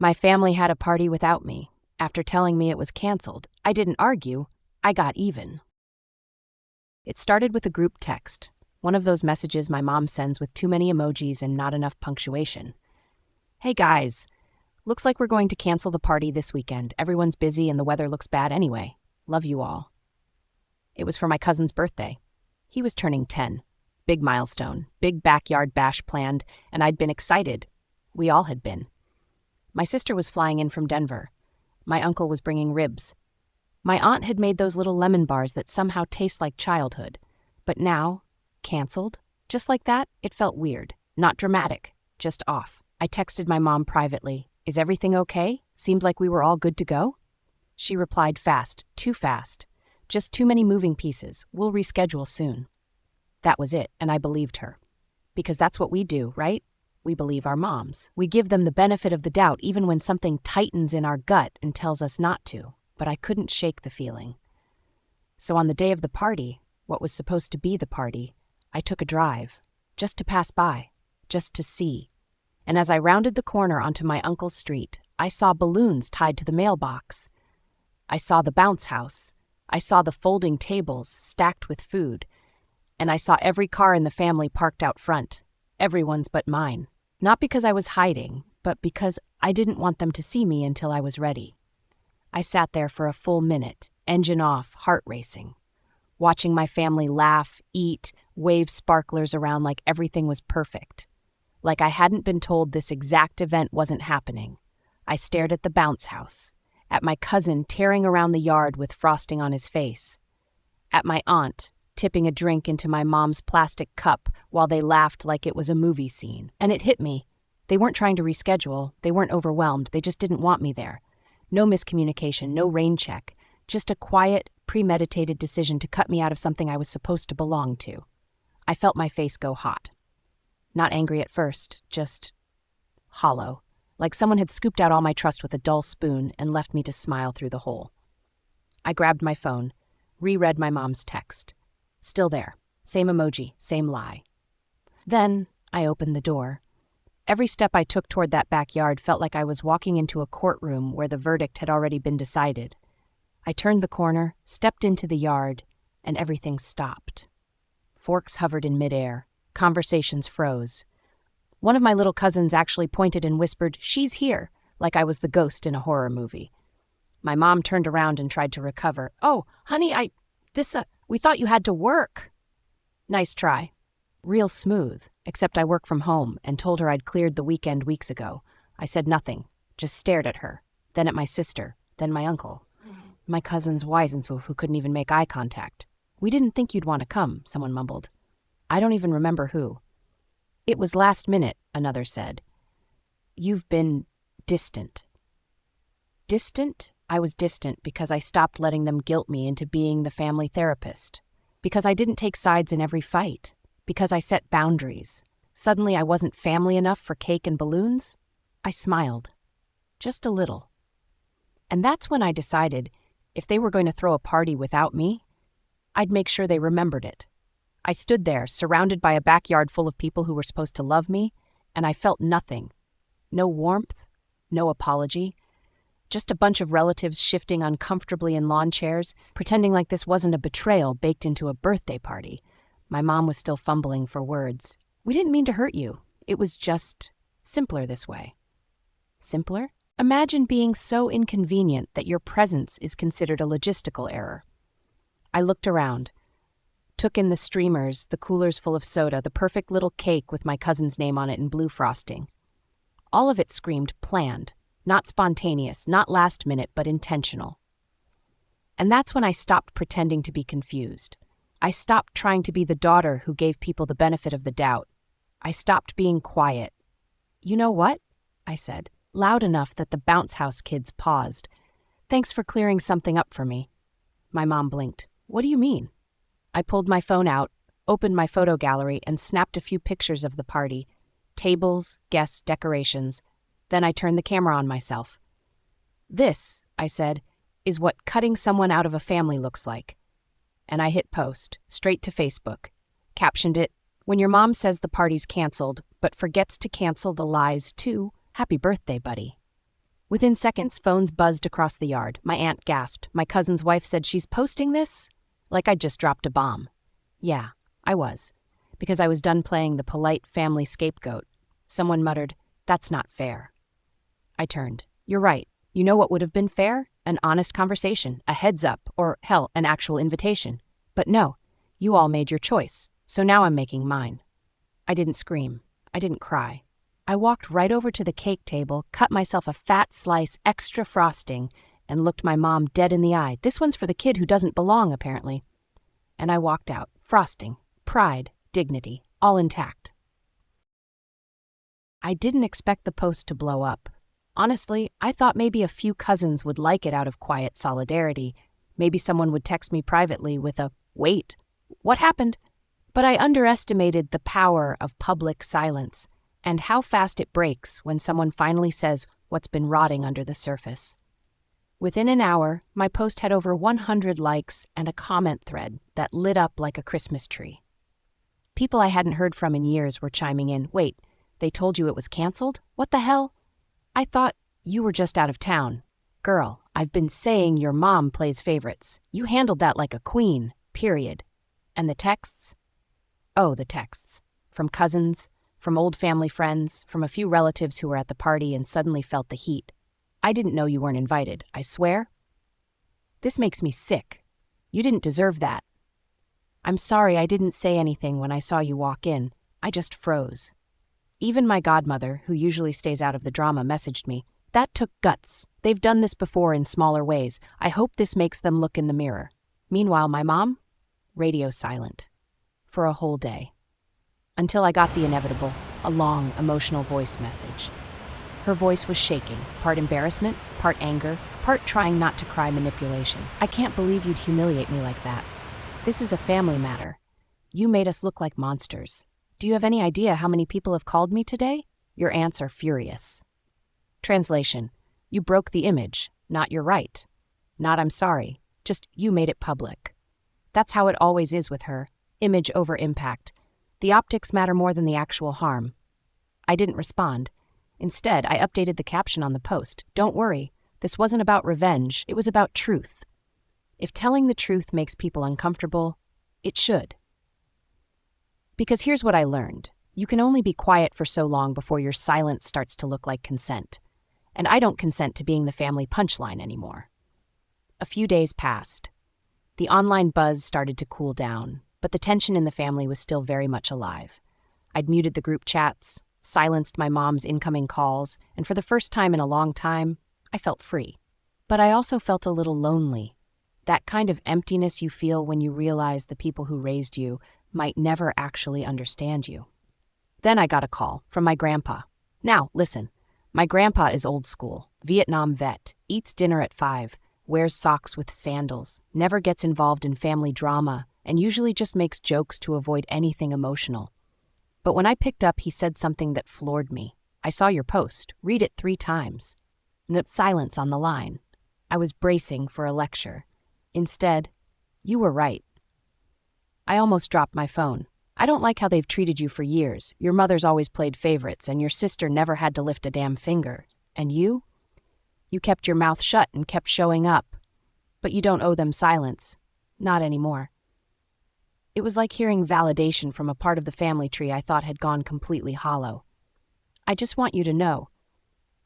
My family had a party without me. After telling me it was canceled, I didn't argue, I got even. It started with a group text, one of those messages my mom sends with too many emojis and not enough punctuation. Hey guys, looks like we're going to cancel the party this weekend. Everyone's busy and the weather looks bad anyway. Love you all. It was for my cousin's birthday. He was turning 10. Big milestone, big backyard bash planned, and I'd been excited. We all had been. My sister was flying in from Denver. My uncle was bringing ribs. My aunt had made those little lemon bars that somehow taste like childhood. But now, canceled? Just like that, it felt weird. Not dramatic, just off. I texted my mom privately. Is everything okay? Seemed like we were all good to go? She replied fast, too fast. Just too many moving pieces. We'll reschedule soon. That was it, and I believed her. Because that's what we do, right? We believe our moms. We give them the benefit of the doubt even when something tightens in our gut and tells us not to. But I couldn't shake the feeling. So on the day of the party, what was supposed to be the party, I took a drive, just to pass by, just to see. And as I rounded the corner onto my uncle's street, I saw balloons tied to the mailbox. I saw the bounce house. I saw the folding tables stacked with food. And I saw every car in the family parked out front. Everyone's but mine. Not because I was hiding, but because I didn't want them to see me until I was ready. I sat there for a full minute, engine off, heart racing, watching my family laugh, eat, wave sparklers around like everything was perfect. Like I hadn't been told this exact event wasn't happening. I stared at the bounce house, at my cousin tearing around the yard with frosting on his face, at my aunt tipping a drink into my mom's plastic cup while they laughed like it was a movie scene. And it hit me. They weren't trying to reschedule. They weren't overwhelmed. They just didn't want me there. No miscommunication, no rain check. Just a quiet, premeditated decision to cut me out of something I was supposed to belong to. I felt my face go hot. Not angry at first, just hollow. Like someone had scooped out all my trust with a dull spoon and left me to smile through the hole. I grabbed my phone, reread my mom's text. Still there. Same emoji, same lie. Then I opened the door. Every step I took toward that backyard felt like I was walking into a courtroom where the verdict had already been decided. I turned the corner, stepped into the yard, and everything stopped. Forks hovered in midair. Conversations froze. One of my little cousins actually pointed and whispered, "She's here," like I was the ghost in a horror movie. My mom turned around and tried to recover. "Oh, honey, we thought you had to work." Nice try. Real smooth, except I work from home and told her I'd cleared the weekend weeks ago. I said nothing, just stared at her, then at my sister, then my uncle. My cousins Weisenthal, who couldn't even make eye contact. "We didn't think you'd want to come," someone mumbled. I don't even remember who. "It was last minute," another said. "You've been distant." Distant? I was distant because I stopped letting them guilt me into being the family therapist. Because I didn't take sides in every fight. Because I set boundaries. Suddenly I wasn't family enough for cake and balloons. I smiled. Just a little. And that's when I decided if they were going to throw a party without me, I'd make sure they remembered it. I stood there, surrounded by a backyard full of people who were supposed to love me, and I felt nothing. No warmth, no apology. Just a bunch of relatives shifting uncomfortably in lawn chairs, pretending like this wasn't a betrayal baked into a birthday party. My mom was still fumbling for words. "We didn't mean to hurt you. It was just simpler this way." Simpler? Imagine being so inconvenient that your presence is considered a logistical error. I looked around, took in the streamers, the coolers full of soda, the perfect little cake with my cousin's name on it in blue frosting. All of it screamed planned, not spontaneous, not last minute, but intentional. And that's when I stopped pretending to be confused. I stopped trying to be the daughter who gave people the benefit of the doubt. I stopped being quiet. "You know what?" I said, loud enough that the bounce house kids paused. "Thanks for clearing something up for me." My mom blinked. "What do you mean?" I pulled my phone out, opened my photo gallery, and snapped a few pictures of the party. Tables, guests, decorations. Then I turned the camera on myself. "This," I said, "is what cutting someone out of a family looks like." And I hit post, straight to Facebook. Captioned it, "When your mom says the party's canceled, but forgets to cancel the lies too, happy birthday, buddy." Within seconds, phones buzzed across the yard. My aunt gasped. My cousin's wife said she's posting this? Like I'd just dropped a bomb. Yeah, I was. Because I was done playing the polite family scapegoat. Someone muttered, "That's not fair." I turned. "You're right. You know what would have been fair? An honest conversation, a heads up, or hell, an actual invitation. But no, you all made your choice, so now I'm making mine." I didn't scream. I didn't cry. I walked right over to the cake table, cut myself a fat slice, extra frosting, and looked my mom dead in the eye. This one's for the kid who doesn't belong, apparently. And I walked out. Frosting, pride, dignity, all intact. I didn't expect the post to blow up. Honestly, I thought maybe a few cousins would like it out of quiet solidarity. Maybe someone would text me privately with a, "Wait, what happened?" But I underestimated the power of public silence and how fast it breaks when someone finally says what's been rotting under the surface. Within an hour, my post had over 100 likes and a comment thread that lit up like a Christmas tree. People I hadn't heard from in years were chiming in. "Wait, they told you it was canceled? What the hell? I thought you were just out of town. Girl, I've been saying your mom plays favorites. You handled that like a queen, period." And the texts? Oh, the texts. From cousins, from old family friends, from a few relatives who were at the party and suddenly felt the heat. "I didn't know you weren't invited, I swear." This makes me sick. You didn't deserve that. "I'm sorry I didn't say anything when I saw you walk in. I just froze." Even my godmother, who usually stays out of the drama, messaged me. "That took guts. They've done this before in smaller ways. I hope this makes them look in the mirror." Meanwhile, my mom? Radio silent. For a whole day. Until I got the inevitable, a long, emotional voice message. Her voice was shaking, part embarrassment, part anger, part trying not to cry manipulation. "I can't believe you'd humiliate me like that. This is a family matter. You made us look like monsters. Do you have any idea how many people have called me today? Your aunts are furious." Translation: You broke the image, not "you're right." Not "I'm sorry," just "you made it public." That's how it always is with her. Image over impact. The optics matter more than the actual harm. I didn't respond. Instead, I updated the caption on the post. "Don't worry, this wasn't about revenge, it was about truth. If telling the truth makes people uncomfortable, it should." Because here's what I learned. You can only be quiet for so long before your silence starts to look like consent. And I don't consent to being the family punchline anymore. A few days passed. The online buzz started to cool down, but the tension in the family was still very much alive. I'd muted the group chats, silenced my mom's incoming calls, and for the first time in a long time, I felt free. But I also felt a little lonely. That kind of emptiness you feel when you realize the people who raised you might never actually understand you. Then I got a call from my grandpa. Now, listen, my grandpa is old school, Vietnam vet, eats dinner at 5, wears socks with sandals, never gets involved in family drama, and usually just makes jokes to avoid anything emotional. But when I picked up, he said something that floored me. "I saw your post. Read it 3 times. Silence on the line. I was bracing for a lecture. Instead, "You were right." I almost dropped my phone. "I don't like how they've treated you for years. Your mother's always played favorites, and your sister never had to lift a damn finger. And you? You kept your mouth shut and kept showing up. But you don't owe them silence. Not anymore." It was like hearing validation from a part of the family tree I thought had gone completely hollow. "I just want you to know.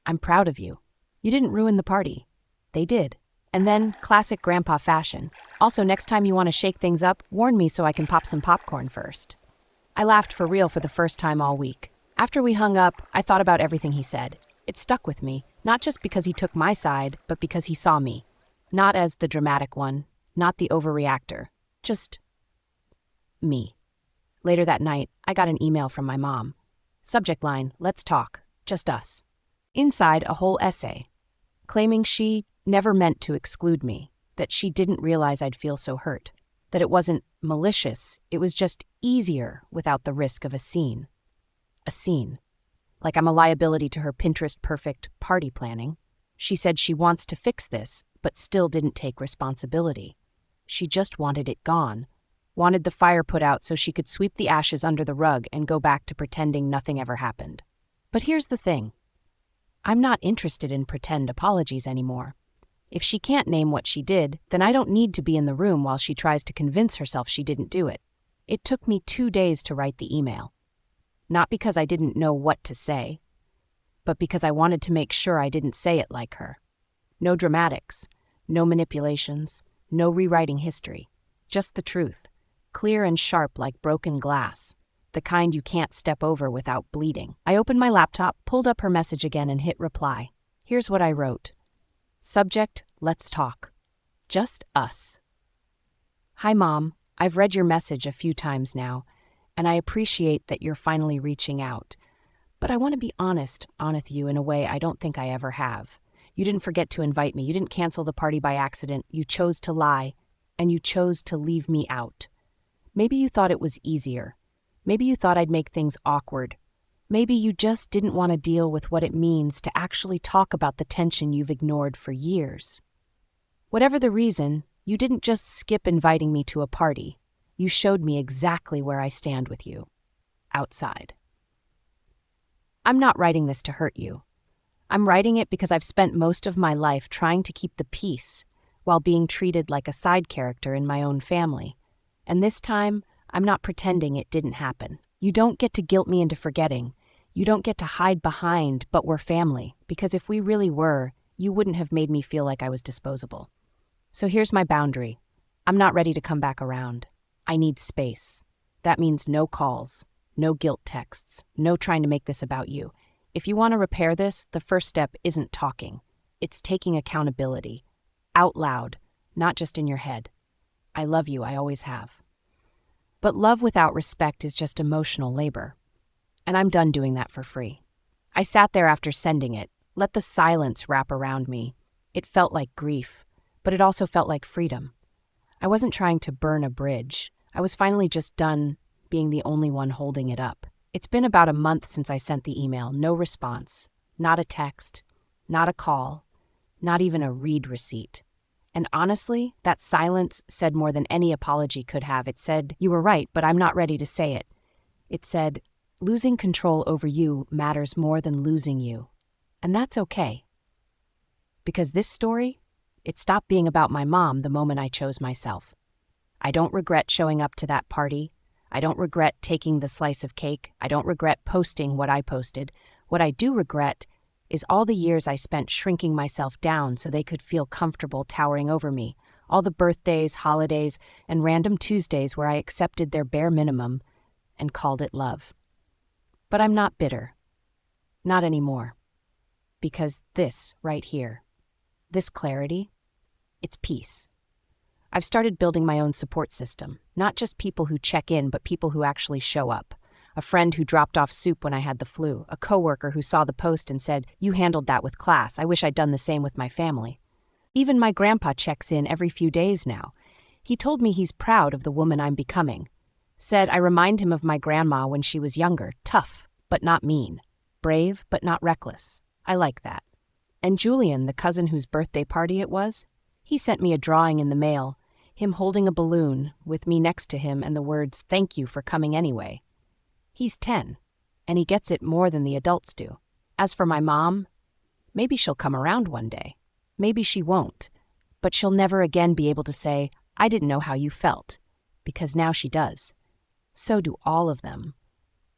I'm proud of you. You didn't ruin the party. They did." And then, classic grandpa fashion. "Also, next time you want to shake things up, warn me so I can pop some popcorn first." I laughed for real for the first time all week. After we hung up, I thought about everything he said. It stuck with me, not just because he took my side, but because he saw me. Not as the dramatic one, not the overreactor, just me. Later that night, I got an email from my mom. Subject line, "Let's talk, just us." Inside, a whole essay, claiming she never meant to exclude me, that she didn't realize I'd feel so hurt, that it wasn't malicious, it was just easier without the risk of a scene. A scene. Like I'm a liability to her Pinterest-perfect party planning. She said she wants to fix this, but still didn't take responsibility. She just wanted it gone. Wanted the fire put out so she could sweep the ashes under the rug and go back to pretending nothing ever happened. But here's the thing. I'm not interested in pretend apologies anymore. If she can't name what she did, then I don't need to be in the room while she tries to convince herself she didn't do it. It took me 2 days to write the email. Not because I didn't know what to say, but because I wanted to make sure I didn't say it like her. No dramatics, no manipulations, no rewriting history. Just the truth, clear and sharp like broken glass, the kind you can't step over without bleeding. I opened my laptop, pulled up her message again, and hit reply. Here's what I wrote. Subject, let's talk. Just us. Hi, Mom. I've read your message a few times now, and I appreciate that you're finally reaching out. But I want to be honest with you in a way I don't think I ever have. You didn't forget to invite me. You didn't cancel the party by accident. You chose to lie, and you chose to leave me out. Maybe you thought it was easier. Maybe you thought I'd make things awkward. Maybe you just didn't want to deal with what it means to actually talk about the tension you've ignored for years. Whatever the reason, you didn't just skip inviting me to a party. You showed me exactly where I stand with you. Outside. I'm not writing this to hurt you. I'm writing it because I've spent most of my life trying to keep the peace while being treated like a side character in my own family. And this time, I'm not pretending it didn't happen. You don't get to guilt me into forgetting. You don't get to hide behind, but we're family, because if we really were, you wouldn't have made me feel like I was disposable. So here's my boundary. I'm not ready to come back around. I need space. That means no calls, no guilt texts, no trying to make this about you. If you want to repair this, the first step isn't talking. It's taking accountability. Out loud, not just in your head. I love you, I always have. But love without respect is just emotional labor. And I'm done doing that for free. I sat there after sending it, let the silence wrap around me. It felt like grief, but it also felt like freedom. I wasn't trying to burn a bridge. I was finally just done being the only one holding it up. It's been about a month since I sent the email. No response. Not a text. Not a call. Not even a read receipt. And honestly, that silence said more than any apology could have. It said, you were right, but I'm not ready to say it. It said, losing control over you matters more than losing you. And that's okay. Because this story, it stopped being about my mom the moment I chose myself. I don't regret showing up to that party. I don't regret taking the slice of cake. I don't regret posting what I posted. What I do regret is all the years I spent shrinking myself down so they could feel comfortable towering over me. All the birthdays, holidays, and random Tuesdays where I accepted their bare minimum and called it love. But I'm not bitter. Not anymore. Because this right here, this clarity, it's peace. I've started building my own support system, not just people who check in, but people who actually show up. A friend who dropped off soup when I had the flu, a coworker who saw the post and said, you handled that with class. I wish I'd done the same with my family. Even my grandpa checks in every few days now. He told me he's proud of the woman I'm becoming. Said I remind him of my grandma when she was younger, tough, but not mean, brave, but not reckless. I like that. And Julian, the cousin whose birthday party it was, he sent me a drawing in the mail, him holding a balloon with me next to him and the words, thank you for coming anyway. He's 10, and he gets it more than the adults do. As for my mom, maybe she'll come around one day. Maybe she won't. But she'll never again be able to say, I didn't know how you felt. Because now she does. So do all of them.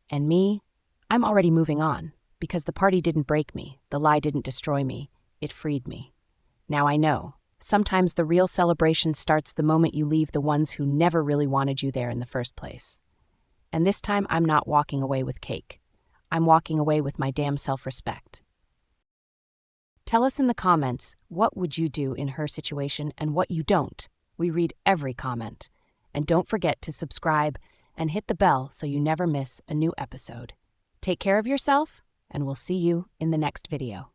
And me, I'm already moving on. Because the party didn't break me. The lie didn't destroy me. It freed me. Now I know. Sometimes the real celebration starts the moment you leave the ones who never really wanted you there in the first place. And this time, I'm not walking away with cake. I'm walking away with my damn self-respect. Tell us in the comments, what would you do in her situation and what you don't? We read every comment. And don't forget to subscribe and hit the bell so you never miss a new episode. Take care of yourself, and we'll see you in the next video.